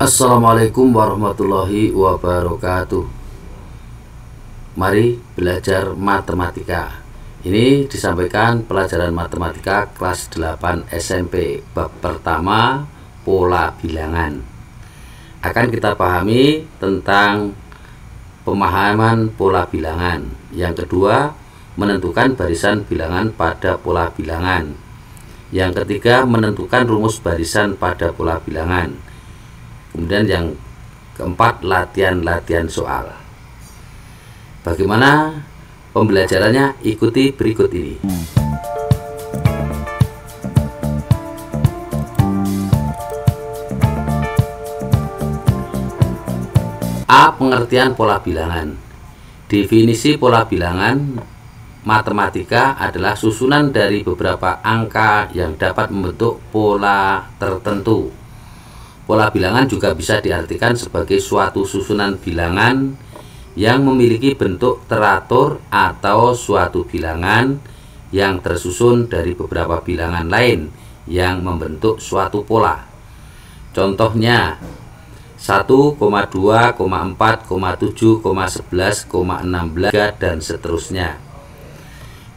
Assalamualaikum warahmatullahi wabarakatuh. Mari belajar matematika. Ini disampaikan pelajaran matematika kelas 8 SMP, bab pertama pola bilangan. Akan kita pahami tentang pemahaman pola bilangan. Yang kedua, menentukan barisan bilangan pada pola bilangan. Yang ketiga, menentukan rumus barisan pada pola bilangan. Kemudian yang keempat, latihan-latihan soal. Bagaimana pembelajarannya? Ikuti berikut ini. A. Pengertian pola bilangan. Definisi pola bilangan matematika adalah susunan dari beberapa angka yang dapat membentuk pola tertentu. Pola bilangan juga bisa diartikan sebagai suatu susunan bilangan yang memiliki bentuk teratur atau suatu bilangan yang tersusun dari beberapa bilangan lain yang membentuk suatu pola. Contohnya 1, 2, 4, 7, 11, 16 dan seterusnya.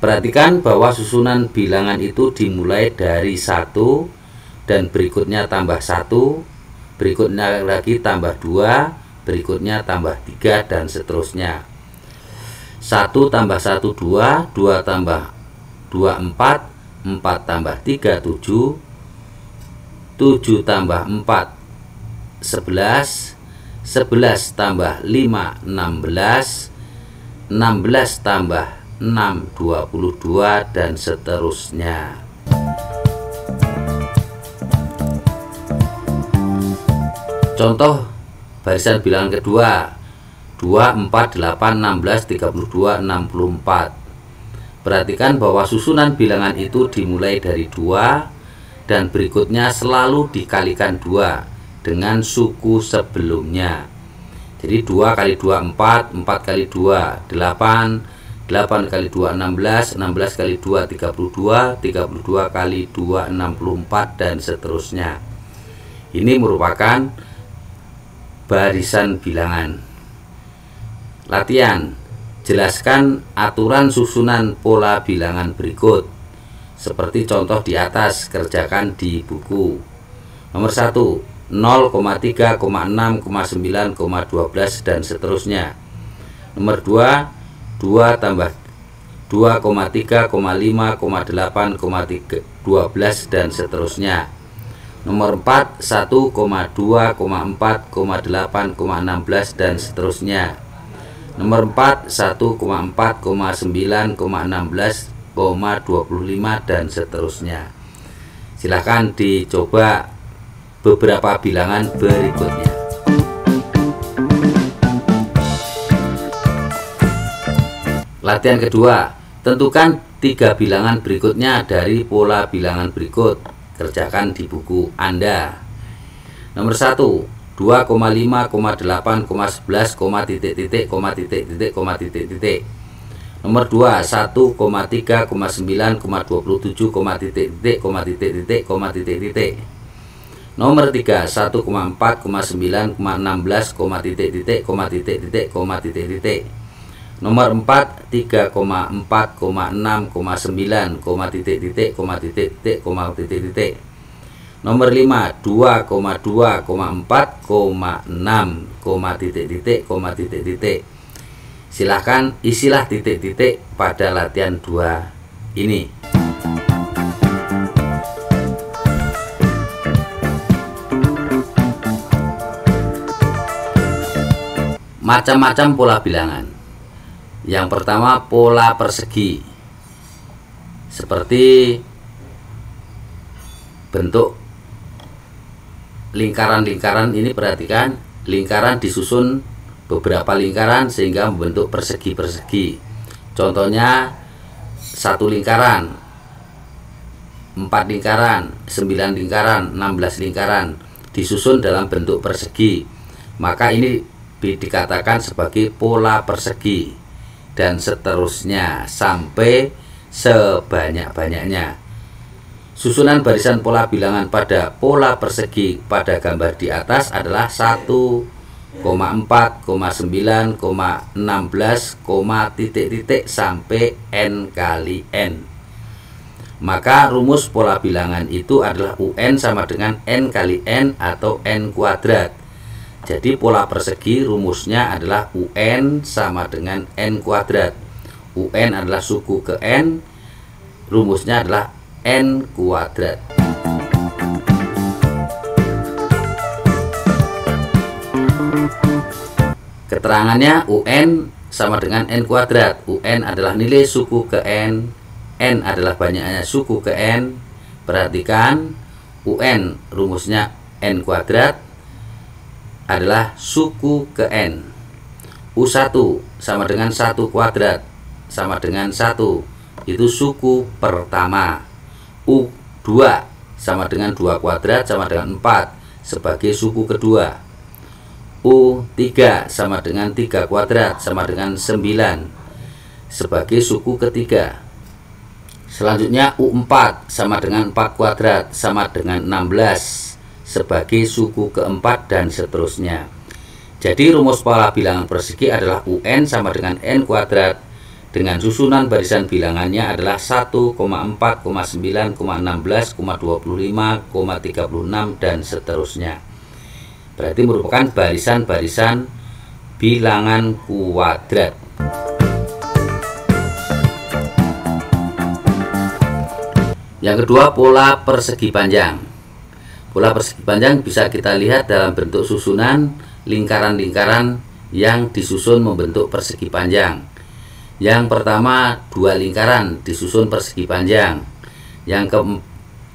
Perhatikan bahwa susunan bilangan itu dimulai dari 1 dan berikutnya tambah 1, berikutnya lagi tambah 2, berikutnya tambah 3 dan seterusnya. 1 tambah 1 2, 2 tambah 2 4, 4 tambah 3 7, 7 tambah 4 11, 11 tambah 5 16, 16 tambah 6 22 dan seterusnya. Contoh barisan bilangan kedua 2, 4, 8, 16, 32, 64. Perhatikan bahwa susunan bilangan itu dimulai dari 2 dan berikutnya selalu dikalikan 2 dengan suku sebelumnya. Jadi 2 kali 2 4, 4 kali 2 8, 8 kali 2 16, 16 kali 2 32, 32 kali 2 64 dan seterusnya. Ini merupakan barisan bilangan. Latihan. Jelaskan aturan susunan pola bilangan berikut. Seperti contoh di atas, kerjakan di buku. Nomor 1, 0,3, 6, 9, 12 dan seterusnya. Nomor 2, 2 tambah 2,3, 5, 8, 12 dan seterusnya. Nomor 4, 1,2, 4, 8, 16 dan seterusnya. Nomor 4, 1,4, 9, 16, 25 dan seterusnya. Silahkan dicoba beberapa bilangan berikutnya. Latihan kedua, tentukan 3 bilangan berikutnya dari pola bilangan berikut. Kerjakan di buku Anda. Nomor 1, 2,5, 8, 11, Nomor 2, 1,3, 9, 27, Nomor 3, 1,4, 9, 16, Nomor 4, 3,4, 6,9, Nomor 5, 2,2, 4,6, Silahkan isilah titik-titik pada latihan 2 ini. Macam-macam pola bilangan. Yang pertama, pola persegi. Seperti bentuk lingkaran-lingkaran ini, perhatikan, lingkaran disusun beberapa lingkaran sehingga membentuk persegi-persegi. Contohnya 1 lingkaran, 4 lingkaran, 9 lingkaran, 16 lingkaran disusun dalam bentuk persegi. Maka ini dikatakan sebagai pola persegi. Dan seterusnya sampai sebanyak-banyaknya. Susunan barisan pola bilangan pada pola persegi pada gambar di atas adalah 1,4,9,16, titik-titik sampai n kali n. Maka rumus pola bilangan itu adalah UN sama dengan n kali n atau n kuadrat. Jadi pola persegi rumusnya adalah UN sama dengan n kuadrat. UN adalah suku ke n, rumusnya adalah n kuadrat. Keterangannya UN sama dengan n kuadrat. UN adalah nilai suku ke n adalah banyaknya suku ke n. Perhatikan, UN rumusnya n kuadrat adalah suku ke n. U1 sama dengan 1 kuadrat sama dengan 1, itu suku pertama. U2 sama dengan 2 kuadrat sama dengan 4 sebagai suku kedua. U3 sama dengan 3 kuadrat sama dengan 9 sebagai suku ketiga. Selanjutnya U4 sama dengan 4 kuadrat sama dengan 16 sebagai suku keempat, dan seterusnya. Jadi rumus pola bilangan persegi adalah UN sama dengan n kuadrat dengan susunan barisan bilangannya adalah 1,4,9,16,25,36 dan seterusnya. Berarti merupakan barisan-barisan bilangan kuadrat. Yang kedua, pola persegi panjang. Pola persegi panjang bisa kita lihat dalam bentuk susunan lingkaran-lingkaran yang disusun membentuk persegi panjang. Yang pertama, 2 lingkaran disusun persegi panjang. Yang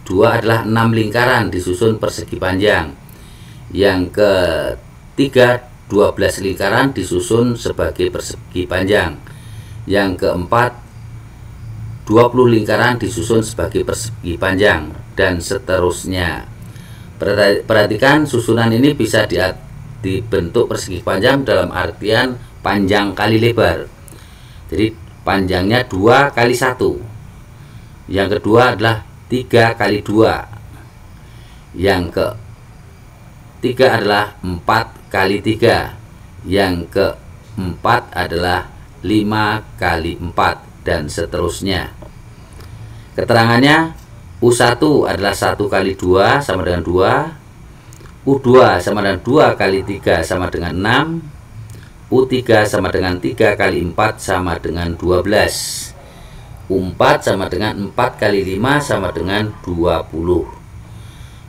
kedua adalah 6 lingkaran disusun persegi panjang. Yang ketiga, 12 lingkaran disusun sebagai persegi panjang. Yang keempat, 20 lingkaran disusun sebagai persegi panjang, dan seterusnya. Perhatikan, susunan ini bisa dibentuk persegi panjang dalam artian panjang kali lebar. Jadi panjangnya 2 kali 1. Yang kedua adalah 3 kali 2. Yang ketiga adalah 4 kali 3. Yang keempat adalah 5 kali 4, dan seterusnya. Keterangannya, U1 adalah 1 kali 2 sama dengan 2, U2 sama dengan 2 kali 3 sama dengan 6, U3 sama dengan 3 kali 4 sama dengan 12, U4 sama dengan 4 kali 5 sama dengan 20.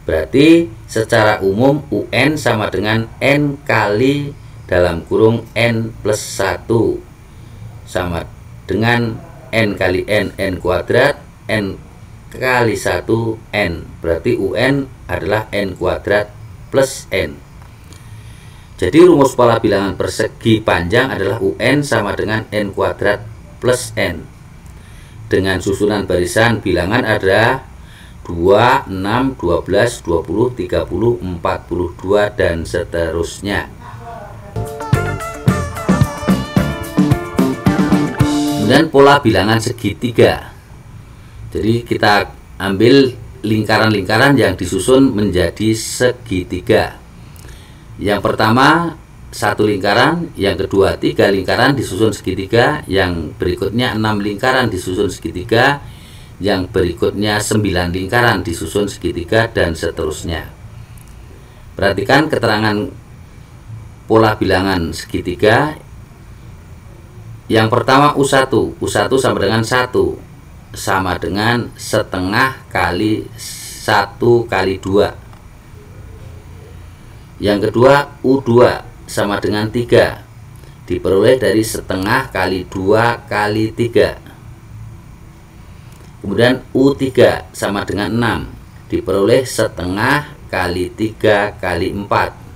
Berarti secara umum UN sama dengan n kali dalam kurung n plus 1 sama dengan n kali n kuadrat, n kali 1 n. Berarti UN adalah n kuadrat plus n. Jadi rumus pola bilangan persegi panjang adalah UN sama dengan n kuadrat plus n. Dengan susunan barisan bilangan ada 2, 6, 12, 20, 30, 42, dan seterusnya. Kemudian pola bilangan segitiga. Jadi kita ambil lingkaran-lingkaran yang disusun menjadi segitiga. Yang pertama 1 lingkaran, yang kedua 3 lingkaran disusun segitiga, yang berikutnya 6 lingkaran disusun segitiga, yang berikutnya 9 lingkaran disusun segitiga, dan seterusnya. Perhatikan keterangan pola bilangan segitiga. Yang pertama U1 sama dengan 1 sama dengan setengah kali 1 kali 2. Yang kedua U2 sama dengan 3 diperoleh dari setengah kali 2 kali 3. Kemudian U3 sama dengan 6 diperoleh setengah kali 3 kali 4.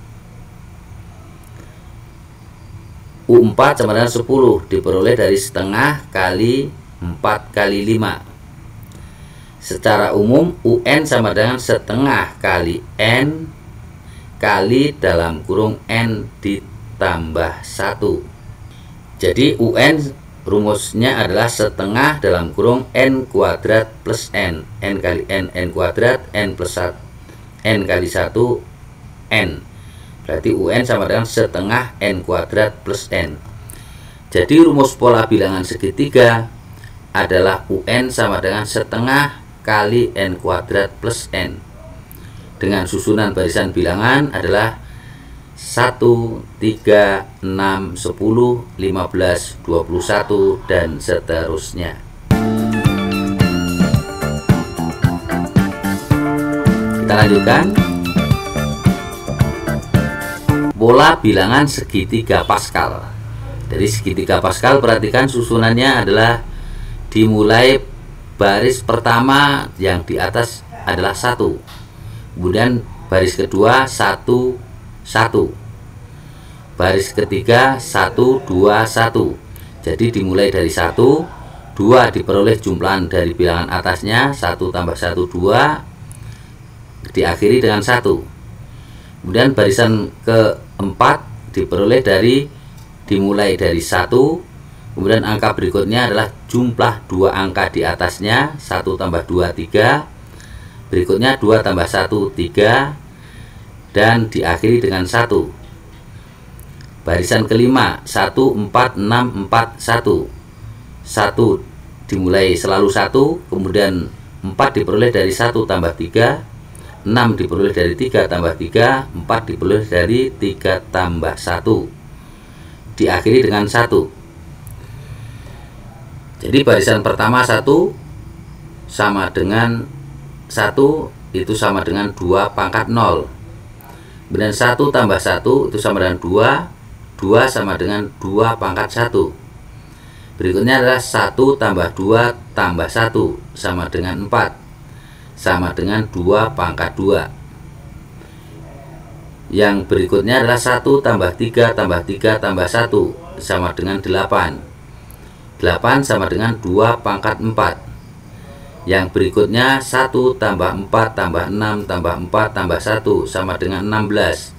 U4 sama dengan 10 diperoleh dari setengah kali 4 kali 5. Secara umum UN sama dengan setengah kali n kali dalam kurung n ditambah 1. Jadi UN rumusnya adalah setengah dalam kurung n kuadrat plus n kali n kuadrat, n plus 1, n kali 1 n. Berarti UN sama dengan setengah n kuadrat plus n. Jadi rumus pola bilangan segitiga adalah UN sama dengan setengah kali n kuadrat plus n. Dengan susunan barisan bilangan adalah 1, 3, 6, 10, 15, 21, dan seterusnya. Kita lanjutkan. Pola bilangan segitiga Pascal. Dari segitiga Pascal, perhatikan susunannya adalah dimulai baris pertama yang di atas adalah 1. Kemudian baris kedua 1, 1, baris ketiga 1, 2, 1. Jadi dimulai dari 1, 2 diperoleh jumlahan dari bilangan atasnya, 1 tambah 1, 2, diakhiri dengan 1. Kemudian barisan keempat diperoleh dimulai dari 1, kemudian angka berikutnya adalah jumlah 2 angka di atasnya, 1 tambah 2, 3, berikutnya 2 tambah 1, 3, dan diakhiri dengan 1. Barisan kelima 1, 4, 6, 4, 1. 1 dimulai selalu 1, kemudian 4 diperoleh dari 1 tambah 3, 6 diperoleh dari 3 tambah 3, 4 diperoleh dari 3 tambah 1, diakhiri dengan 1. Jadi barisan pertama 1 sama dengan 1 itu sama dengan 2 pangkat 0. Kemudian 1 tambah 1 itu sama dengan 2, 2 sama dengan 2 pangkat 1. Berikutnya adalah 1 tambah 2 tambah 1 sama dengan 4, sama dengan 2 pangkat 2. Yang berikutnya adalah 1 tambah 3 tambah 3 tambah 1 sama dengan 8, 8 sama dengan 2 pangkat 4. Yang berikutnya 1 tambah 4 tambah 6 tambah 4 tambah 1 sama dengan 16.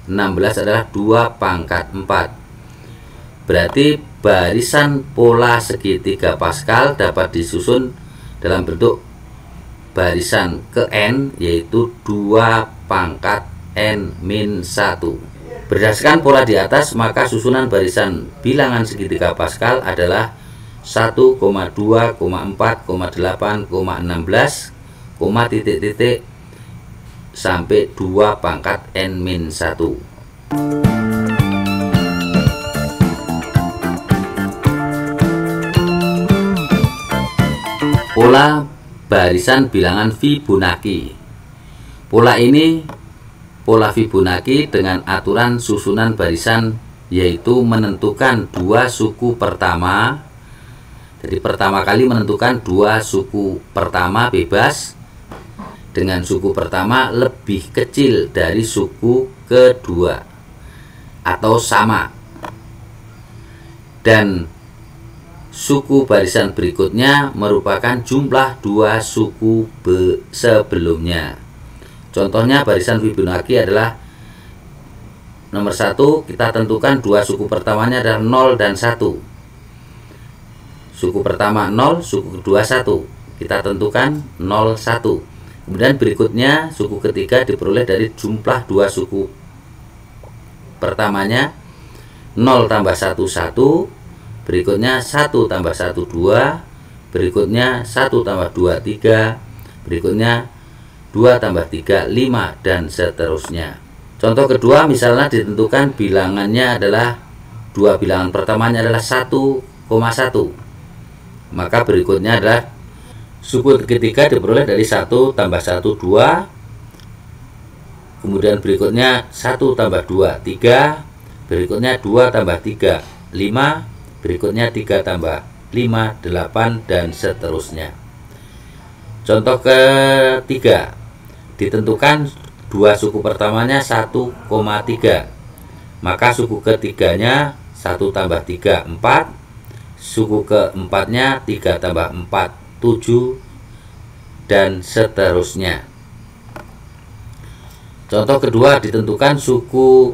16 adalah 2 pangkat 4. Berarti barisan pola segitiga Pascal dapat disusun dalam bentuk barisan ke n, yaitu 2 pangkat n min 1. Berdasarkan pola di atas, maka susunan barisan bilangan segitiga Pascal adalah 1, 2, 4, 8, 16, titik-titik sampai 2 pangkat n min 1. Pola barisan bilangan Fibonacci. Pola ini pola Fibonacci dengan aturan susunan barisan, yaitu menentukan 2 suku pertama. Jadi pertama kali menentukan 2 suku pertama bebas dengan suku pertama lebih kecil dari suku kedua atau sama, dan suku barisan berikutnya merupakan jumlah 2 suku sebelumnya. Contohnya barisan Fibonacci adalah nomor 1, kita tentukan 2 suku pertamanya adalah 0 dan 1. Suku pertama 0, suku kedua 1. Kita tentukan 0, 1. Kemudian berikutnya suku ketiga diperoleh dari jumlah 2 suku pertamanya, 0 tambah 1, 1. Berikutnya 1 tambah 1, 2. Berikutnya 1 tambah 2, 3. Berikutnya 2 tambah 3, 5, dan seterusnya. Contoh kedua, misalnya ditentukan bilangannya adalah 2 bilangan pertamanya adalah 1,1. Maka berikutnya adalah suku ketiga diperoleh dari 1 tambah 1, 2. Kemudian berikutnya 1 tambah 2, 3. Berikutnya 2 tambah 3, 5. Berikutnya 3 tambah 5, 8, dan seterusnya. Contoh ketiga, ditentukan 2 suku pertamanya 1,3. Maka suku ketiganya 1 tambah 3, 4. Suku keempatnya 3 tambah 4, 7, dan seterusnya. Contoh kedua, ditentukan 2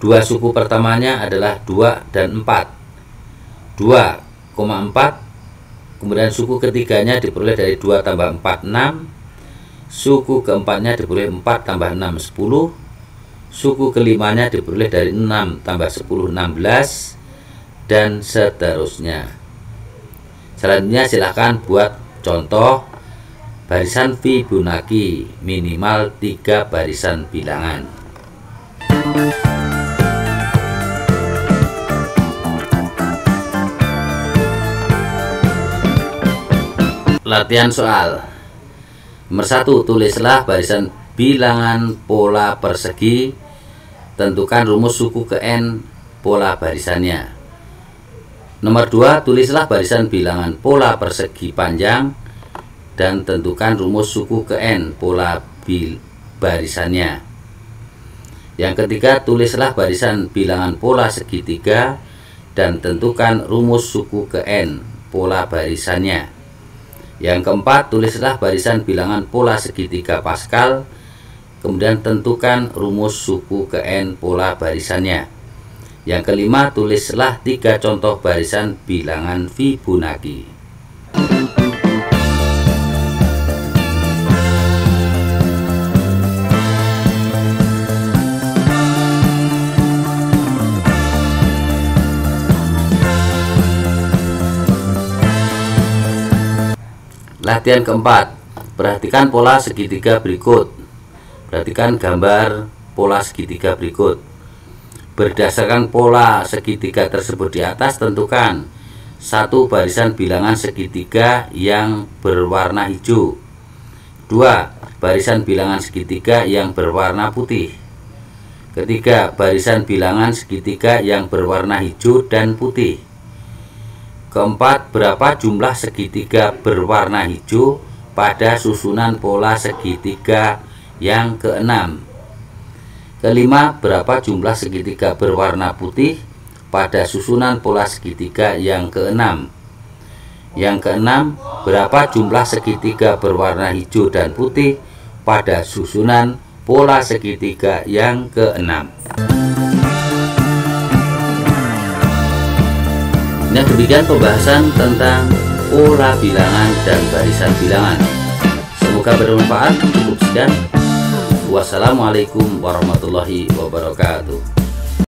suku pertamanya adalah 2 dan 4. 2 Kemudian suku ketiganya diperoleh dari 2 tambah 4, 6. Suku keempatnya diperoleh 4 tambah 6, 10. Suku kelimanya diperoleh dari 6 tambah 10, 16. Dan seterusnya. Selanjutnya silahkan buat contoh barisan Fibonacci minimal 3 barisan bilangan. Latihan soal. Nomor 1, tulislah barisan bilangan pola persegi. Tentukan rumus suku ke n pola barisannya. Nomor 2, tulislah barisan bilangan pola persegi panjang dan tentukan rumus suku ke n pola barisannya. Yang ketiga, tulislah barisan bilangan pola segitiga dan tentukan rumus suku ke n pola barisannya. Yang keempat, tulislah barisan bilangan pola segitiga Pascal, kemudian tentukan rumus suku ke n pola barisannya. Yang kelima, tulislah 3 contoh barisan bilangan Fibonacci. Latihan keempat, perhatikan pola segitiga berikut. Perhatikan gambar pola segitiga berikut. Berdasarkan pola segitiga tersebut di atas, tentukan 1 barisan bilangan segitiga yang berwarna hijau. 2 barisan bilangan segitiga yang berwarna putih. Ketiga, barisan bilangan segitiga yang berwarna hijau dan putih. Keempat, berapa jumlah segitiga berwarna hijau pada susunan pola segitiga yang keenam. Kelima, berapa jumlah segitiga berwarna putih pada susunan pola segitiga yang keenam. Yang keenam, berapa jumlah segitiga berwarna hijau dan putih pada susunan pola segitiga yang keenam. Nah, demikian pembahasan tentang pola bilangan dan barisan bilangan. Semoga bermanfaat. Cukup sekian. Wassalamualaikum warahmatullahi wabarakatuh.